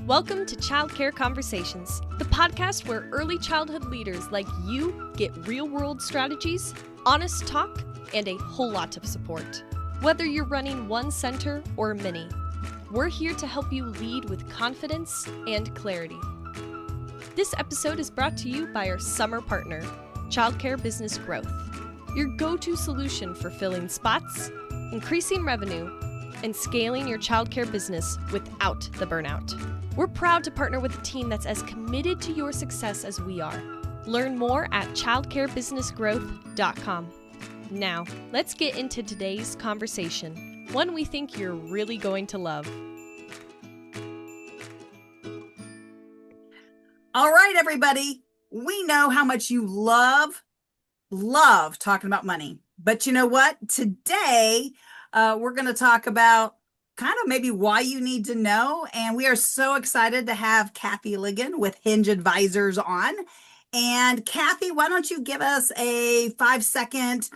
Welcome to Childcare Conversations, the podcast where early childhood leaders like you get real-world strategies, honest talk, and a whole lot of support. Whether you're running one center or many, we're here to help you lead with confidence and clarity. This episode is brought to you by our summer partner, Childcare Business Growth, your go-to solution for filling spots, increasing revenue, and scaling your childcare business without the burnout. We're proud to partner with a team that's as committed to your success as we are. Learn more at childcarebusinessgrowth.com. Now, let's get into today's conversation, one we think you're really going to love. All right, everybody. We know how much you love talking about money. But you know what? Today, we're going to talk about kind of maybe why you need to know. And we are so excited to have Kathy Ligon with Hinge Advisors on. And Kathy, why don't you give us a 5-second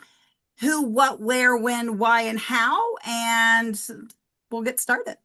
who, what, where, when, why, and how, and we'll get started.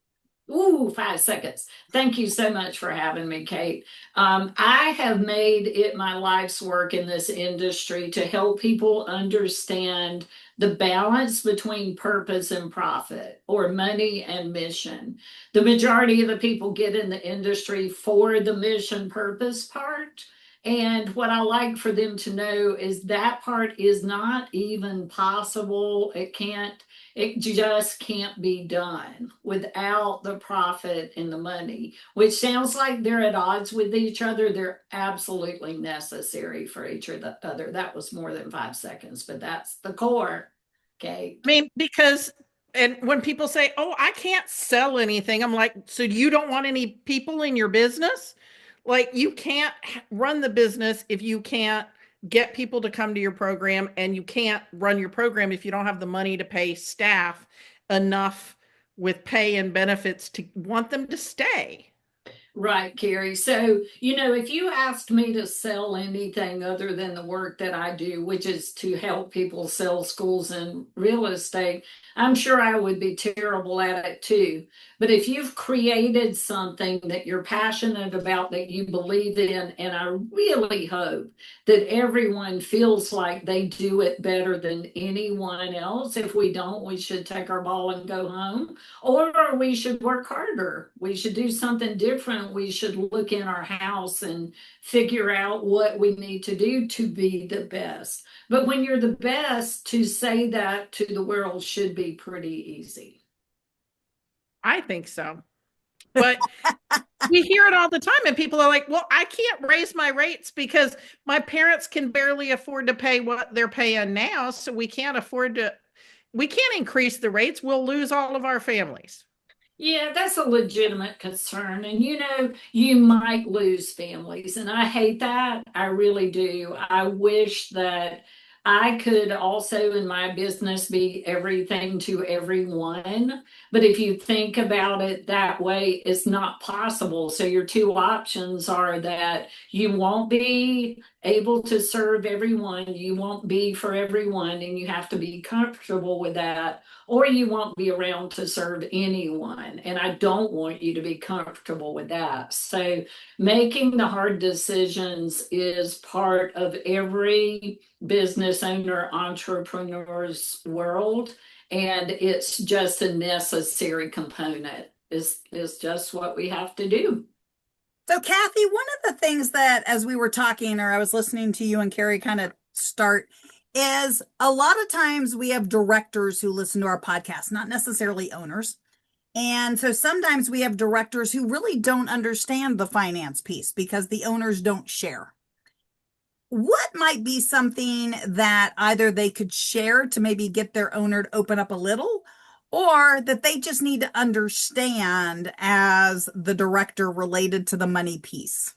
Ooh, 5 seconds. Thank you so much for having me, Kate. I have made it my life's work in this industry to help people understand the balance between purpose and profit, or money and mission. The majority of the people get in the industry for the mission purpose part. And what I like for them to know is that part is not even possible. It just can't be done without the profit and the money, which sounds like they're at odds with each other. They're absolutely necessary for each other. That was more than 5 seconds, but that's the core. Okay. I mean, and when people say, oh, I can't sell anything, I'm like, so you don't want any people in your business? Like, you can't run the business if you can't get people to come to your program, and you can't run your program if you don't have the money to pay staff enough with pay and benefits to want them to stay. Right, Carrie. So, if you asked me to sell anything other than the work that I do, which is to help people sell schools and real estate, I'm sure I would be terrible at it too. But if you've created something that you're passionate about, that you believe in, and I really hope that everyone feels like they do it better than anyone else. If we don't, we should take our ball and go home, or we should work harder. We should do something different. We should look in our house and figure out what we need to do to be the best. But when you're the best, to say that to the world should be pretty easy. I think so. But we hear it all the time, and people are like, well, I can't raise my rates because my parents can barely afford to pay what they're paying now. So we can't increase the rates. We'll lose all of our families. Yeah, that's a legitimate concern. And you might lose families. And I hate that. I really do. I wish that I could also in my business be everything to everyone. But if you think about it that way, it's not possible. So your two options are that you won't be able to serve everyone, you won't be for everyone, and you have to be comfortable with that, or you won't be around to serve anyone. And I don't want you to be comfortable with that. So making the hard decisions is part of every business owner, entrepreneur's world. And it's just a necessary component. It's just what we have to do. So Kathy, one of the things that as we were talking, or I was listening to you and Carrie kind of start, is a lot of times we have directors who listen to our podcast, not necessarily owners. And so sometimes we have directors who really don't understand the finance piece because the owners don't share. What might be something that either they could share to maybe get their owner to open up a little, or that they just need to understand as the director related to the money piece?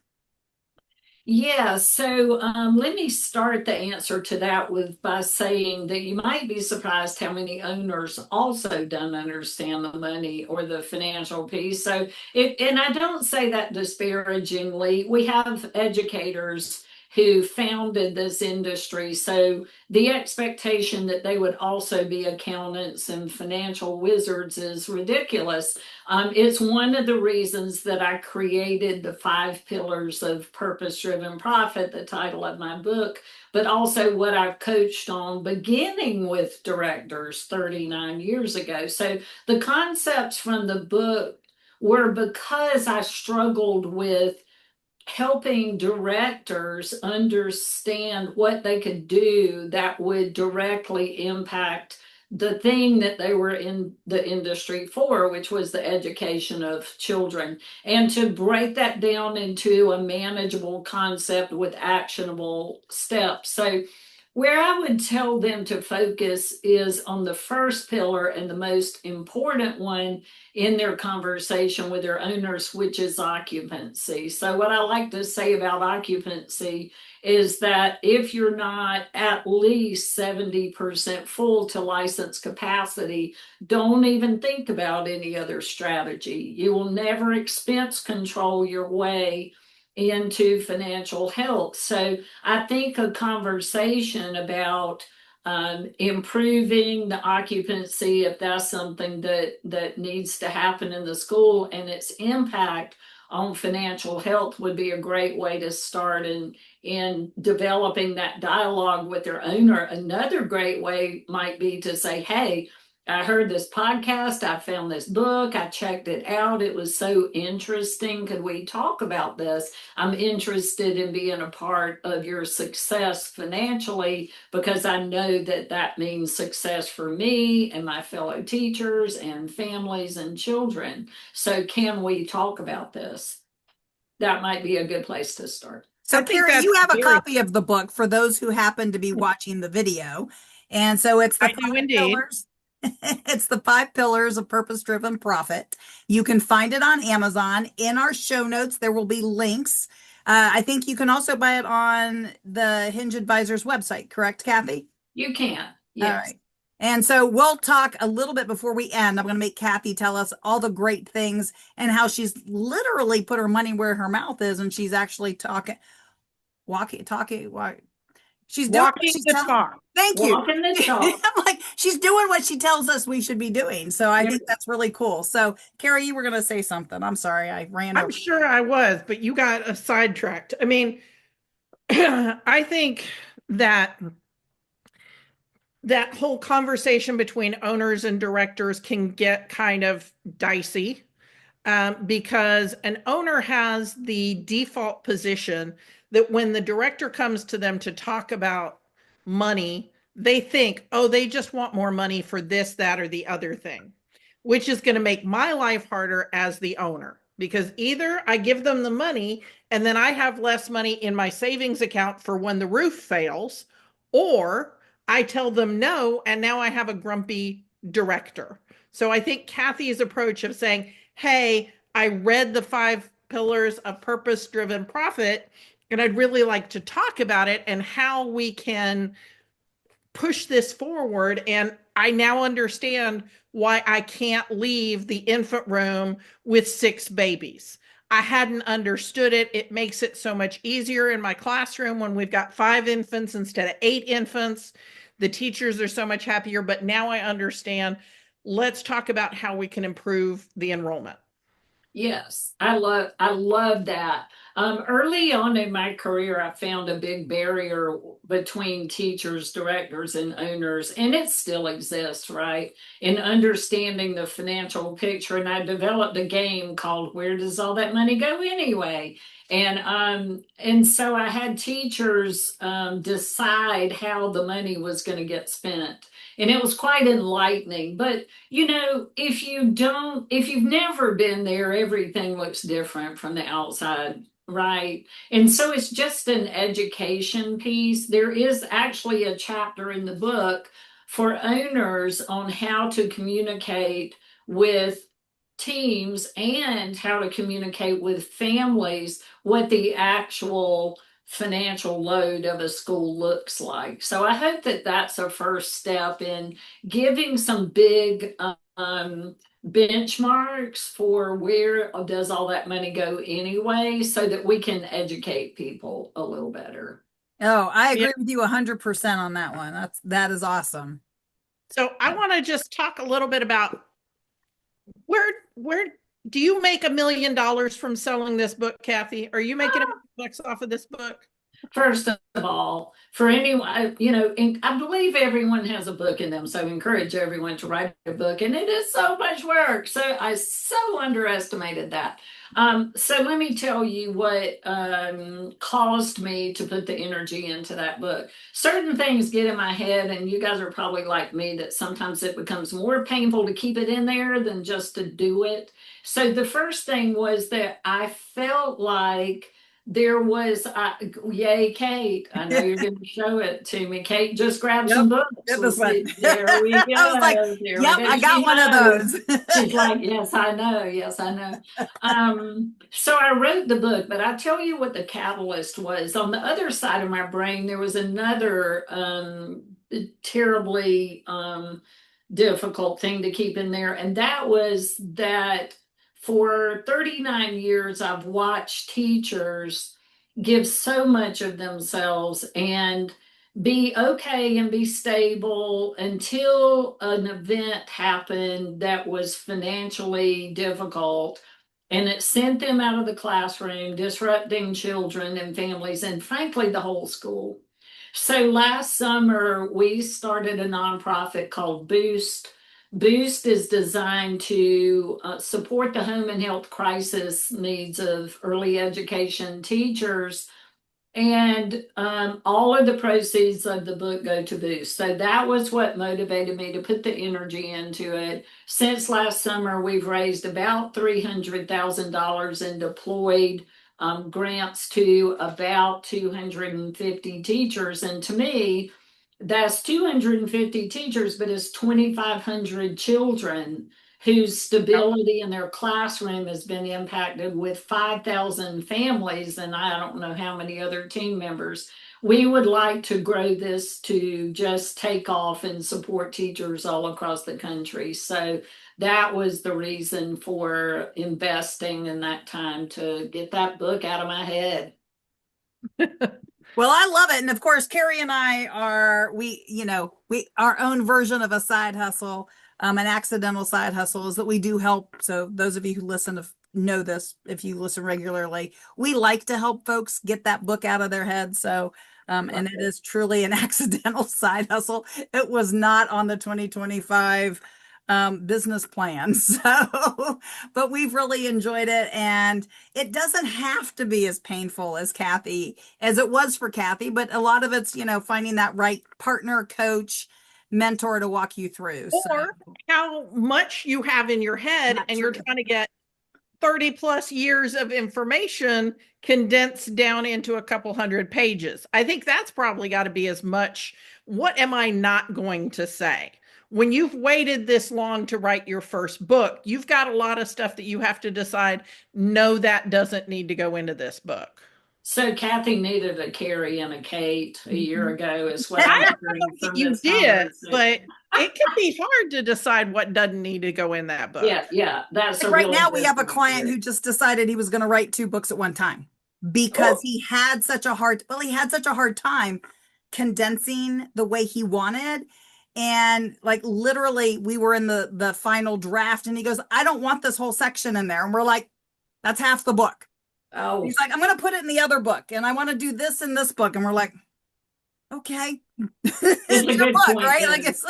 Yeah, so let me start the answer to that by saying that you might be surprised how many owners also don't understand the money or the financial piece. And I don't say that disparagingly. We have educators who founded this industry. So the expectation that they would also be accountants and financial wizards is ridiculous. It's one of the reasons that I created the 5 pillars of purpose-driven profit, the title of my book, but also what I've coached on beginning with directors 39 years ago. So the concepts from the book were because I struggled with helping directors understand what they could do that would directly impact the thing that they were in the industry for, which was the education of children, and to break that down into a manageable concept with actionable steps. So where I would tell them to focus is on the first pillar and the most important one in their conversation with their owners, which is occupancy. So what I like to say about occupancy is that if you're not at least 70% full to license capacity, don't even think about any other strategy. You will never expense control your way into financial health. So I think a conversation about improving the occupancy, if that's something that needs to happen in the school, and its impact on financial health would be a great way to start in developing that dialogue with their owner. Another great way might be to say, hey, I heard this podcast, I found this book, I checked it out. It was so interesting. Could we talk about this? I'm interested in being a part of your success financially because I know that that means success for me and my fellow teachers and families and children. So can we talk about this? That might be a good place to start. So, I think Carrie, that's you have a very- copy of the book for those who happen to be watching the video. And so it's the I do 5 indeed. pillars. It's the 5 pillars of purpose-driven profit. You can find it on Amazon. In our show notes, there will be links. I think you can also buy it on the Hinge Advisors website, correct, Kathy? You can, All yes. right. And so we'll talk a little bit before we end. I'm going to make Kathy tell us all the great things and how she's literally put her money where her mouth is, and she's actually she's doing what Walking she's the telling. talk. Thank you. Walking the talk. I'm like, she's doing what she tells us we should be doing. So I Yep. think that's really cool. So, Carrie, you were going to say something. I'm sorry, I ran I'm over. sure I was, but you got sidetracked. I mean, I think that whole conversation between owners and directors can get kind of dicey because an owner has the default position that when the director comes to them to talk about money, they think, oh, they just want more money for this, that, or the other thing, which is going to make my life harder as the owner. Because either I give them the money and then I have less money in my savings account for when the roof fails, or I tell them no, and now I have a grumpy director. So I think Kathy's approach of saying, hey, I read the 5 pillars of purpose-driven profit, and I'd really like to talk about it and how we can push this forward. And I now understand why I can't leave the infant room with 6 babies. I hadn't understood it. It makes it so much easier in my classroom when we've got 5 infants instead of 8 infants. The teachers are so much happier, but now I understand. Let's talk about how we can improve the enrollment. Yes, I love that. Early on in my career, I found a big barrier between teachers, directors, and owners, and it still exists, right? In understanding the financial picture, and I developed a game called "Where Does All That Money Go Anyway?" And so I had teachers decide how the money was going to get spent, and it was quite enlightening. But you know, if you've never been there, everything looks different from the outside, right? And so it's just an education piece. There is actually a chapter in the book for owners on how to communicate with teams and how to communicate with families what the actual financial load of a school looks like. So I hope that that's a first step in giving some big benchmarks for where does all that money go anyway, so that we can educate people a little better. Oh, I Yeah. agree with you 100% on that one. That is awesome. So I want to just talk a little bit about where do you make $1 million from selling this book, Kathy? Are you making $1 million off of this book? First of all, for anyone, and I believe everyone has a book in them, so I encourage everyone to write a book, and it is so much work. So I so underestimated that. So let me tell you what caused me to put the energy into that book. Certain things get in my head, and you guys are probably like me, that sometimes it becomes more painful to keep it in there than just to do it. So the first thing was that I felt like there was, yay, Kate. I know you're going to show it to me. Kate just grabbed some books. Get this one. There we go. I was like, There yep, we go. I got one of those. She's like, yes, I know. Yes, I know. So I wrote the book, but I tell you what the catalyst was. On the other side of my brain, there was another terribly difficult thing to keep in there. And that was that for 39 years, I've watched teachers give so much of themselves and be okay and be stable until an event happened that was financially difficult, and it sent them out of the classroom, disrupting children and families, and frankly, the whole school. So last summer, we started a nonprofit called Boost. Boost is designed to support the home and health crisis needs of early education teachers. And all of the proceeds of the book go to Boost. So that was what motivated me to put the energy into it. Since last summer, we've raised about $300,000 and deployed grants to about 250 teachers. And to me, that's 250 teachers, but it's 2,500 children whose stability in their classroom has been impacted, with 5,000 families and I don't know how many other team members. We would like to grow this to just take off and support teachers all across the country. So that was the reason for investing in that time, to get that book out of my head. Well, I love it. And of course, Carrie and I are, our own version of a side hustle, an accidental side hustle, is that we do help. So those of you who listen know this, if you listen regularly, we like to help folks get that book out of their head. So, and it is truly an accidental side hustle. It was not on the 2025 business plan. So, but we've really enjoyed it, and it doesn't have to be as painful as it was for Kathy, but a lot of it's, finding that right partner, coach, mentor to walk you through. Or how much you have in your head, and you're trying to get 30 plus years of information condensed down into a couple hundred pages. I think that's probably got to be as much. What am I not going to say? When you've waited this long to write your first book, you've got a lot of stuff that you have to decide, no, that doesn't need to go into this book. So Kathy needed a Carrie and a Kate a year ago, is what I I'm don't hearing know from that you this did, but conversation. it can be hard to decide what doesn't need to go in that book. Yeah, that's right really now we have a point, client Carrie. who just decided he was going to write 2 books at one time because he had such a hard time condensing the way he wanted. And like literally we were in the final draft and he goes, I don't want this whole section in there. And we're like, that's half the book. Oh, He's like, I'm going to put it in the other book and I want to do this in this book. And we're like, okay. It's a your good book, point, right? too. Like it's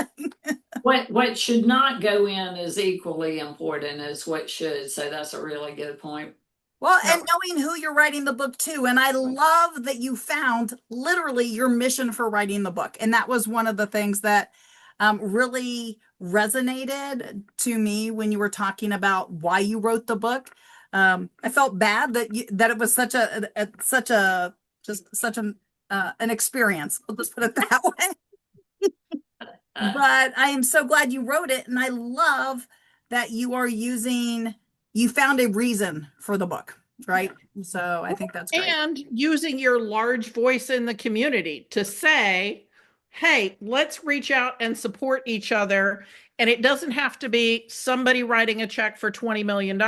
like what should not go in is equally important as what should. So that's a really good point. well, and knowing who you're writing the book to. And I love that you found literally your mission for writing the book. And that was one of the things that really resonated to me when you were talking about why you wrote the book. I felt bad that it was such an experience. I'll just put it that way. But I am so glad you wrote it, and I love that you found a reason for the book, right? So I think that's great. And using your large voice in the community to say, hey, let's reach out and support each other And it doesn't have to be somebody writing a check for $20 million.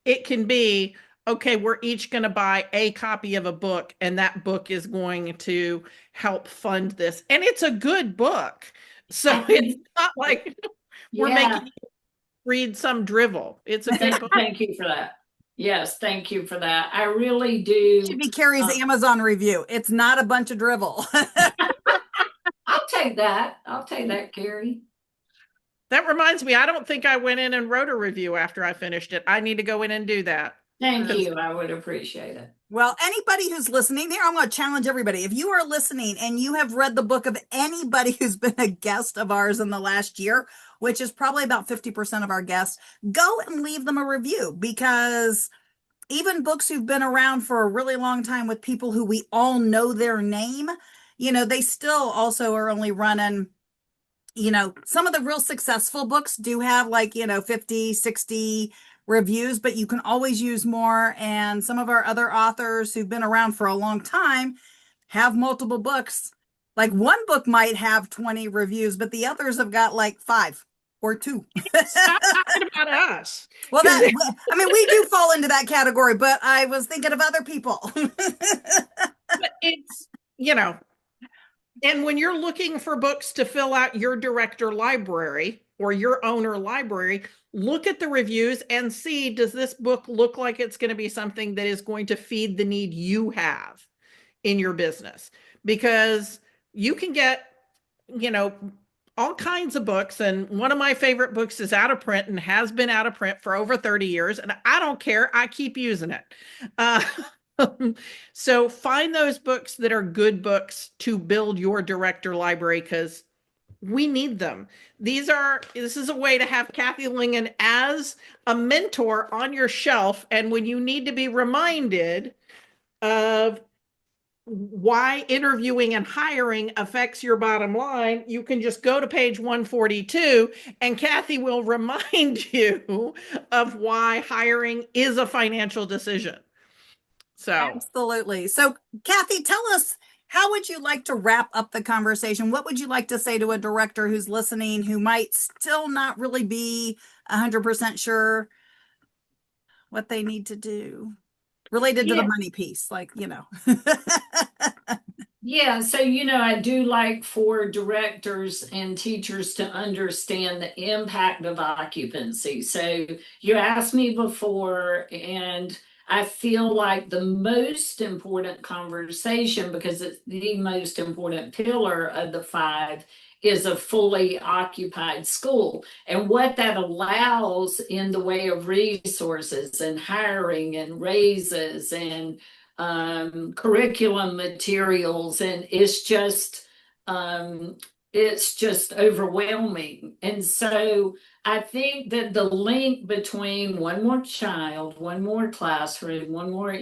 It can be, okay, we're each going to buy a copy of a book, and that book is going to help fund this. And it's a good book. So it's not like we're making you read some drivel. It's a good book. Thank you for that. Yes, thank you for that. I really do. Should be Carrie's Amazon review. It's not a bunch of drivel. I'll take that. I'll take that, Carrie. That reminds me, I don't think I went in and wrote a review after I finished it. I need to go in and do that. Thank you. I would appreciate it. Well, anybody who's listening here, I'm going to challenge everybody. If you are listening and you have read the book of anybody who's been a guest of ours in the last year, which is probably about 50% of our guests, go and leave them a review, because even books who've been around for a really long time with people who we all know their name, they still also are only running, some of the real successful books do have 50, 60 reviews, but you can always use more. And some of our other authors who've been around for a long time have multiple books. Like one book might have 20 reviews, but the others have got 5 or 2. Stop talking about us. Well, we do fall into that category, but I was thinking of other people. But it's, and when you're looking for books to fill out your director library or your owner library, look at the reviews and see, does this book look like it's going to be something that is going to feed the need you have in your business? Because you can get, all kinds of books. And one of my favorite books is out of print and has been out of print for over 30 years. And I don't care. I keep using it. So find those books that are good books to build your director library, because we need them. This is a way to have Kathy Ligon as a mentor on your shelf. And when you need to be reminded of why interviewing and hiring affects your bottom line, you can just go to page 142 and Kathy will remind you of why hiring is a financial decision. So absolutely. So Kathy, tell us, how would you like to wrap up the conversation? What would you like to say to a director who's listening, who might still not really be 100% sure what they need to do related to the money piece? Yeah, so I do like for directors and teachers to understand the impact of occupancy. So you asked me before, and I feel like the most important conversation, because it's the most important pillar of the 5, is a fully occupied school. And what that allows in the way of resources and hiring and raises and curriculum materials, and it's just overwhelming. And so I think that the link between one more child, one more classroom, one more,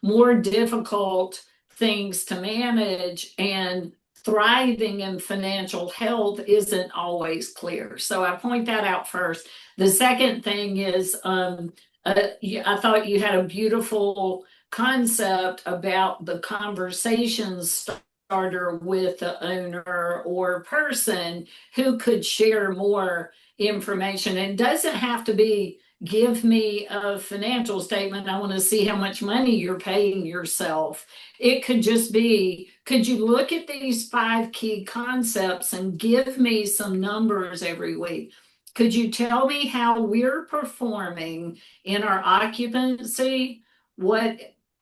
more difficult things to manage, and thriving in financial health isn't always clear. So I point that out first. The second thing is, I thought you had a beautiful concept about the conversation starter with the owner or person who could share more information. It doesn't have to be, give me a financial statement, I want to see how much money you're paying yourself. It could just be, could you look at these 5 key concepts and give me some numbers every week? Could you tell me how we're performing in our occupancy?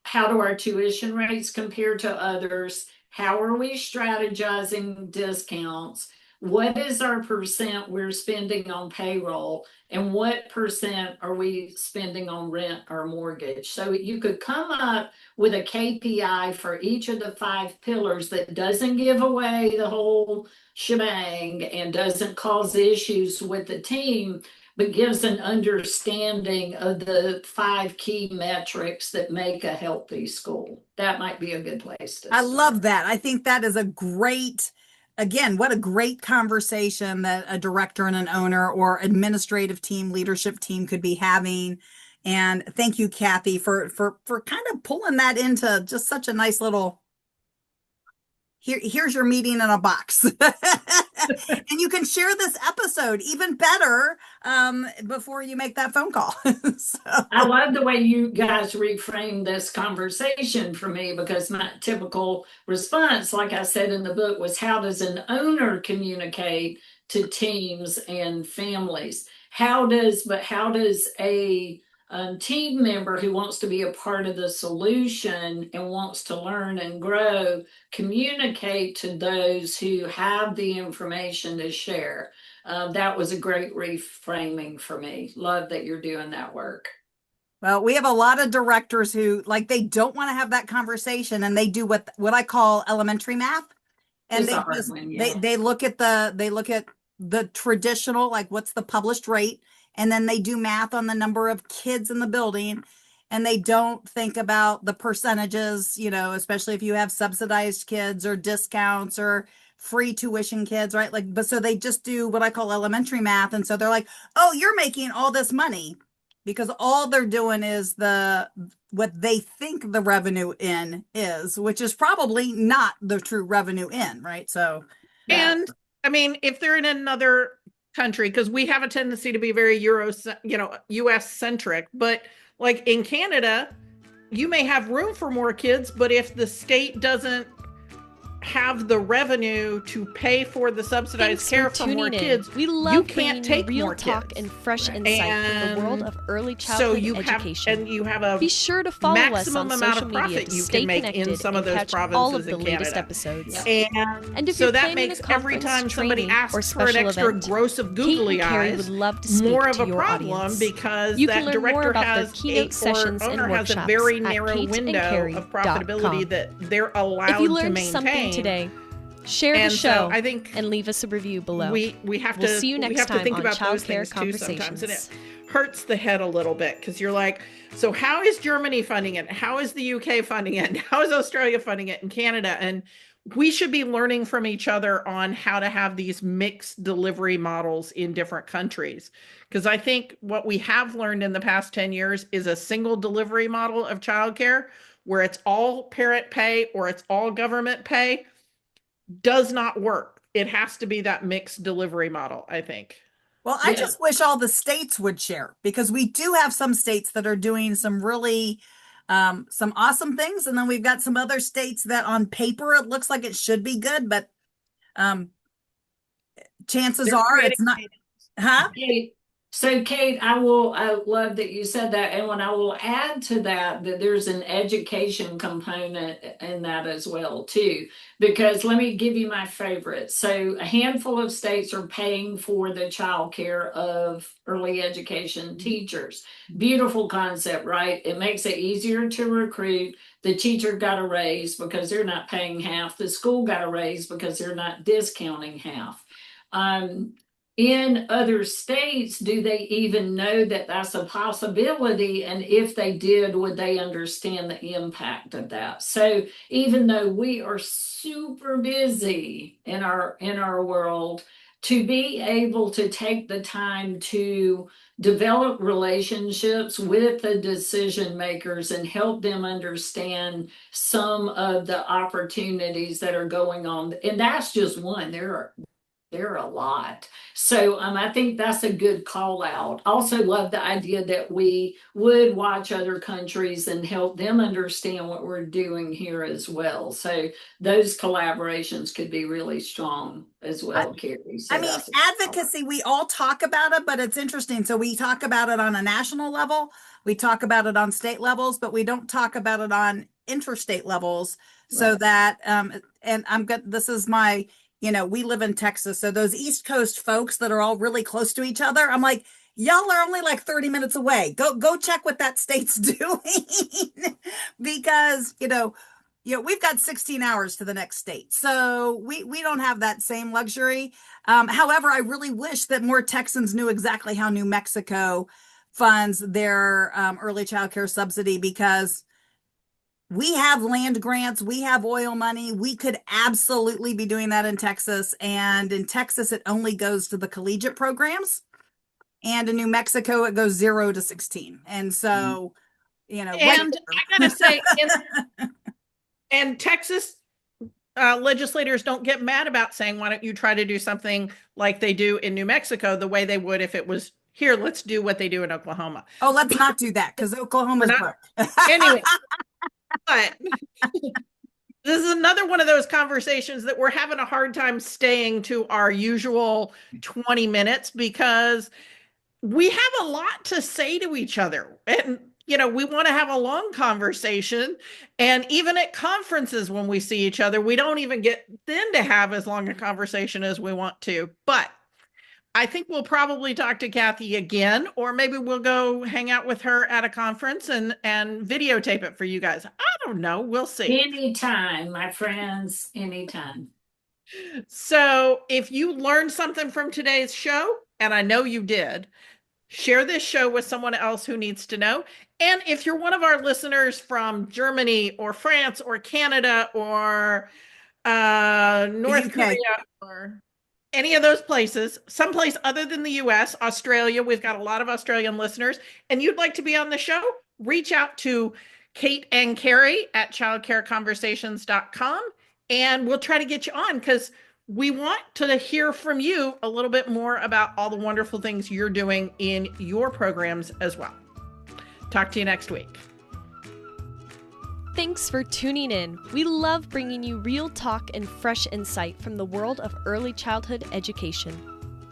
How do our tuition rates compare to others? How are we strategizing discounts? What is our percent we're spending on payroll? And what percent are we spending on rent or mortgage? So you could come up with a KPI for each of the 5 pillars that doesn't give away the whole shebang and doesn't cause issues with the team, but gives an understanding of the 5 key metrics that make a healthy school. That might be a good place to start. I love that. I think that is what a great conversation that a director and an owner or administrative team, leadership team could be having. And thank you, Kathy, for kind of pulling that into just such a nice little here's your meeting in a box. And you can share this episode even better before you make that phone call. So, I love the way you guys reframe this conversation for me, because my typical response, like I said in the book, was how does an owner communicate to teams and families? How does a team member who wants to be a part of the solution and wants to learn and grow communicate to those who have the information to share? That was a great reframing for me. Love that you're doing that work. well, we have a lot of directors who like they don't want to have that conversation, and they do what I call elementary math. And It's they a hard just one, they yeah. they look at the traditional, like what's the published rate, and then they do math on the number of kids in the building, and they don't think about the percentages, especially if you have subsidized kids or discounts or free tuition kids, right? Like, but so they just do what I call elementary math, and so they're like, oh, you're making all this money because all they're doing is what they think the revenue in is, which is probably not the true revenue in, right? So Yeah. And I mean, if they're in another country, because we have a tendency to be very US centric, but like in Canada, you may have room for more kids, but if the state doesn't have the revenue to pay for the subsidized Thanks care for for more tuning in. kids, We love you can't bringing take real more talk kids. and fresh insight from the world of early So childhood you education. you have a Be sure to follow us maximum on amount social of media profit to you stay can make connected in some and of those catch all provinces of the in latest Canada. episodes. And if so you're that planning makes a every conference, time somebody training, or asks for an special extra event, gross of Kate googly and Carrie eyes, would love to speak more of to a your problem audience. because You can that learn more director about their has keynote sessions and owner has a workshops very at narrow window of profitability kateandcarrie.com. that they're allowed If you to learned maintain. something today, share the And so show I think and leave us a review below. we have We'll to see you we next have to time think on about those Childcare things too sometimes, and it Conversations. hurts the head a little bit because you're like, so how is Germany funding it? How is the UK funding it? How is Australia funding it? And Canada? And we should be learning from each other on how to have these mixed delivery models in different countries. Because I think what we have learned in the past 10 years is a single delivery model of childcare where it's all parent pay or it's all government pay does not work. It has to be that mixed delivery model, I think. well, I Yeah. just wish all the states would share, because we do have some states that are doing some really some awesome things, and then we've got some other states that on paper it looks like it should be good, but um chances They're are creating it's not. Huh? Kate, Kate, I love that you said that. And when I will add to that, that there's an education component in that as well, too. Because let me give you my favorite. So a handful of states are paying for the child care of early education teachers. Beautiful concept, right? It makes it easier to recruit. The teacher got a raise because they're not paying half. The school got a raise because they're not discounting half. Um, in other states, do they even know that that's a possibility? And if they did, would they understand the impact of that? So even though we are super busy in our world, to be able to take the time to develop relationships with the decision makers and help them understand some of the opportunities that are going on, and that's just one. There are a lot. So I think that's a good call out. Also love the idea that we would watch other countries and help them understand what we're doing here as well. So those collaborations could be really strong as well, Carrie. So I mean, that's a advocacy, we all talk about it, but it's interesting. So we talk about it on a national level, we talk about it on state levels, but we don't talk about it on interstate levels. So right. that, and I'm good. This is my, we live in Texas. So those East Coast folks that are all really close to each other, I'm like, y'all are only like 30 minutes away. Go check what that state's doing. Because, we've got 16 hours to the next state. So we don't have that same luxury. However, I really wish that more Texans knew exactly how New Mexico funds their early child care subsidy, because we have land grants, we have oil money. We could absolutely be doing that in Texas. And in Texas, it only goes to the collegiate programs. And in New Mexico, it goes 0 to 16. And so, right And there. I gotta say, and Texas legislators don't get mad about saying, why don't you try to do something like they do in New Mexico, the way they would if it was here, let's do what they do in Oklahoma. Oh, let's not do that because Oklahoma's We're broke. Anyway, but this is another one of those conversations that we're having a hard time staying to our usual 20 minutes because we have a lot to say to each other. And, we want to have a long conversation. And even at conferences, when we see each other, we don't even get then to have as long a conversation as we want to. But I think we'll probably talk to Kathy again, or maybe we'll go hang out with her at a conference and videotape it for you guys. I don't know. We'll see. Anytime, my friends, anytime. So if you learned something from today's show, and I know you did, share this show with someone else who needs to know. And if you're one of our listeners from Germany or France or Canada or North Korea or any of those places, someplace other than the US, Australia, we've got a lot of Australian listeners, and you'd like to be on the show, reach out to Kate and Carrie at childcareconversations.com, and we'll try to get you on because we want to hear from you a little bit more about all the wonderful things you're doing in your programs as well. Talk to you next week. Thanks for tuning in. We love bringing you real talk and fresh insight from the world of early childhood education.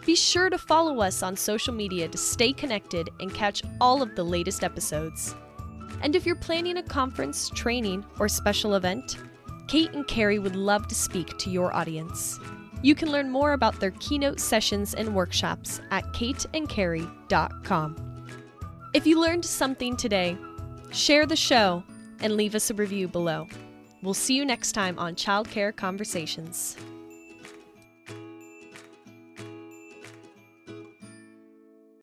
Be sure to follow us on social media to stay connected and catch all of the latest episodes. And if you're planning a conference, training, or special event, Kate and Carrie would love to speak to your audience. You can learn more about their keynote sessions and workshops at kateandcarrie.com. If you learned something today, share the show and leave us a review below. We'll see you next time on Childcare Conversations.